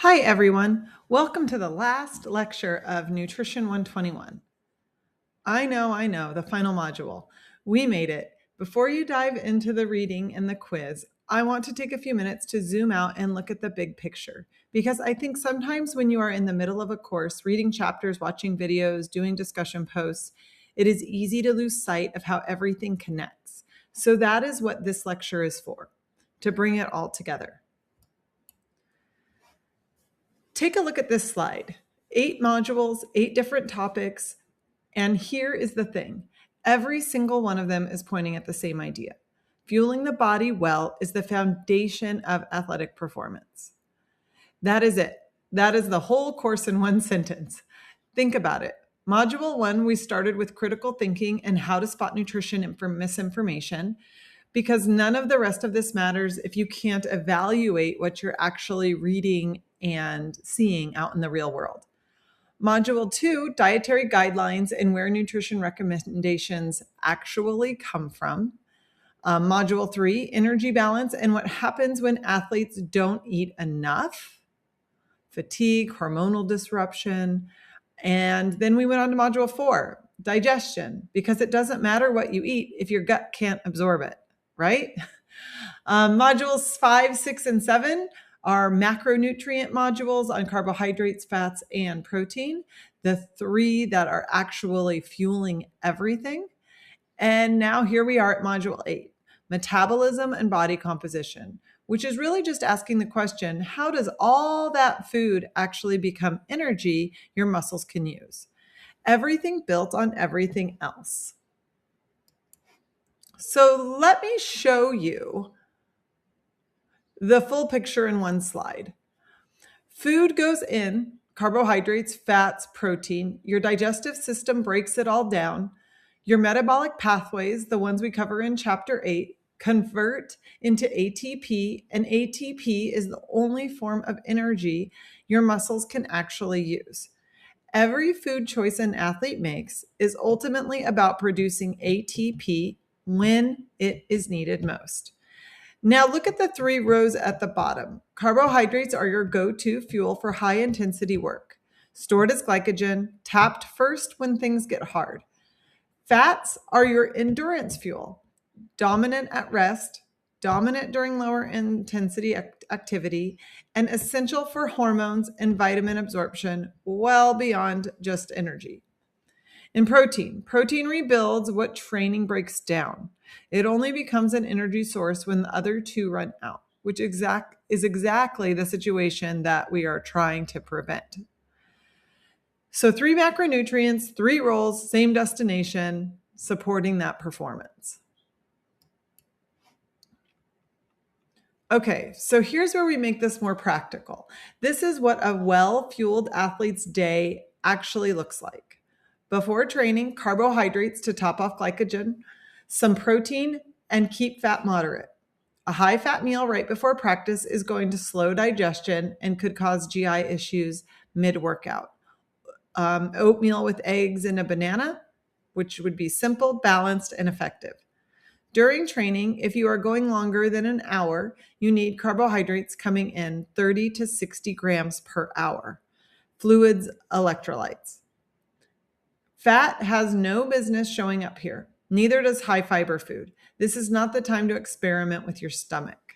Hi, everyone. Welcome to the last lecture of Nutrition 121. I know, the final module. We made it. Before you dive into the reading and the quiz, I want to take a few minutes to zoom out and look at the big picture. Because I think sometimes when you are in the middle of a course, reading chapters, watching videos, doing discussion posts, it is easy to lose sight of how everything connects. So that is what this lecture is for, to bring it all together. Take a look at this slide. 8 modules, 8 different topics, and here is the thing. Every single one of them is pointing at the same idea. Fueling the body well is the foundation of athletic performance. That is it. That is the whole course in one sentence. Think about it. Module 1, we started with critical thinking and how to spot nutrition from misinformation, because none of the rest of this matters if you can't evaluate what you're actually reading and seeing out in the real world. Module 2, dietary guidelines and where nutrition recommendations actually come from. Module 3, energy balance and what happens when athletes don't eat enough, fatigue, hormonal disruption. And then we went on to Module 4, digestion, because it doesn't matter what you eat if your gut can't absorb it, right? Modules 5, 6, and 7 are macronutrient modules on carbohydrates, fats, and protein, the 3 that are actually fueling everything. And now here we are at Module 8, metabolism and body composition, which is really just asking the question, how does all that food actually become energy your muscles can use? Everything built on everything else. So let me show you the full picture in one slide. Food goes in, carbohydrates, fats, protein. Your digestive system breaks it all down. Your metabolic pathways, the ones we cover in chapter 8, convert into ATP, and ATP is the only form of energy your muscles can actually use. Every food choice an athlete makes is ultimately about producing ATP when it is needed most. Now look at the 3 rows at the bottom. Carbohydrates are your go-to fuel for high-intensity work. Stored as glycogen, tapped first when things get hard. Fats are your endurance fuel. Dominant at rest, dominant during lower intensity activity, and essential for hormones and vitamin absorption well beyond just energy. In protein rebuilds what training breaks down. It only becomes an energy source when the other 2 run out, which is exactly the situation that we are trying to prevent. So 3 macronutrients, 3 roles, same destination, supporting that performance. Okay, so here's where we make this more practical. This is what a well-fueled athlete's day actually looks like. Before training, carbohydrates to top off glycogen, some protein, and keep fat moderate. A high-fat meal right before practice is going to slow digestion and could cause GI issues mid-workout. Oatmeal with eggs and a banana, which would be simple, balanced, and effective. During training, if you are going longer than an hour, you need carbohydrates coming in 30 to 60 grams per hour. Fluids, electrolytes. Fat has no business showing up here. Neither does high fiber food. This is not the time to experiment with your stomach.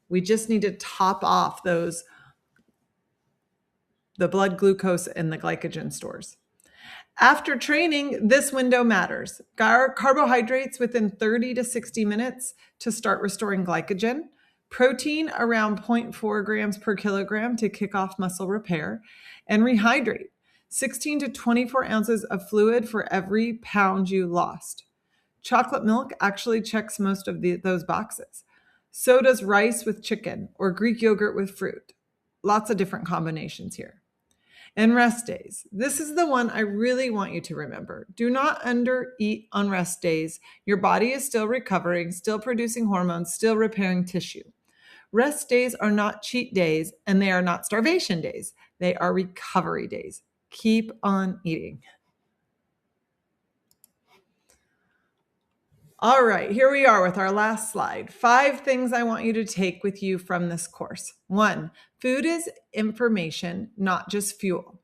We just need to top off the blood glucose and the glycogen stores. After training, this window matters. Carbohydrates within 30 to 60 minutes to start restoring glycogen. Protein around 0.4 grams per kilogram to kick off muscle repair. And rehydrate. 16 to 24 ounces of fluid for every pound you lost. Chocolate milk actually checks most of those boxes. So does rice with chicken or Greek yogurt with fruit. Lots of different combinations here. And rest days. This is the one I really want you to remember. Do not undereat on rest days. Your body is still recovering, still producing hormones, still repairing tissue. Rest days are not cheat days, and they are not starvation days. They are recovery days. Keep on eating. All right, here we are with our last slide. 5 things I want you to take with you from this course. 1, food is information, not just fuel.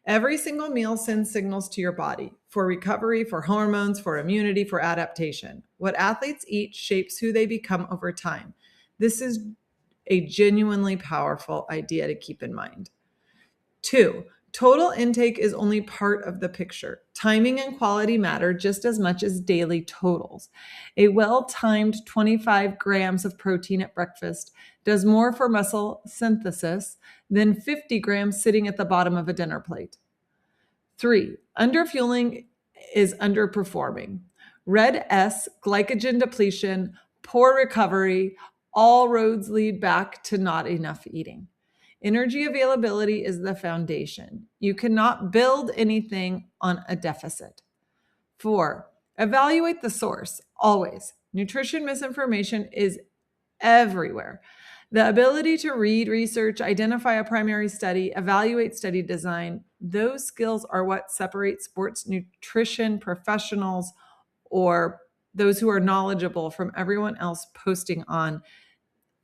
Every single meal sends signals to your body for recovery, for hormones, for immunity, for adaptation. What athletes eat shapes who they become over time. This is a genuinely powerful idea to keep in mind. 2, total intake is only part of the picture. Timing and quality matter just as much as daily totals. A well-timed 25 grams of protein at breakfast does more for muscle synthesis than 50 grams sitting at the bottom of a dinner plate. 3, underfueling is underperforming. Red S, glycogen depletion, poor recovery, all roads lead back to not enough eating. Energy availability is the foundation. You cannot build anything on a deficit. 4, evaluate the source, always. Nutrition misinformation is everywhere. The ability to read research, identify a primary study, evaluate study design, those skills are what separate sports nutrition professionals or those who are knowledgeable from everyone else posting on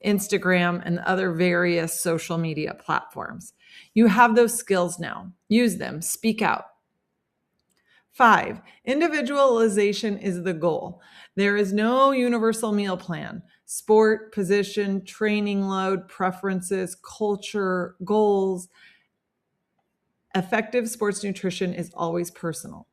Instagram and other various social media platforms. You have those skills now. Use them, speak out. 5, individualization is the goal. There is no universal meal plan. Sport, position, training load, preferences, culture, goals. Effective sports nutrition is always personal.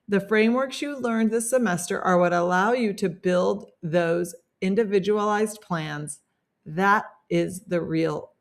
The frameworks you learned this semester are what allow you to build those individualized plans. That is the real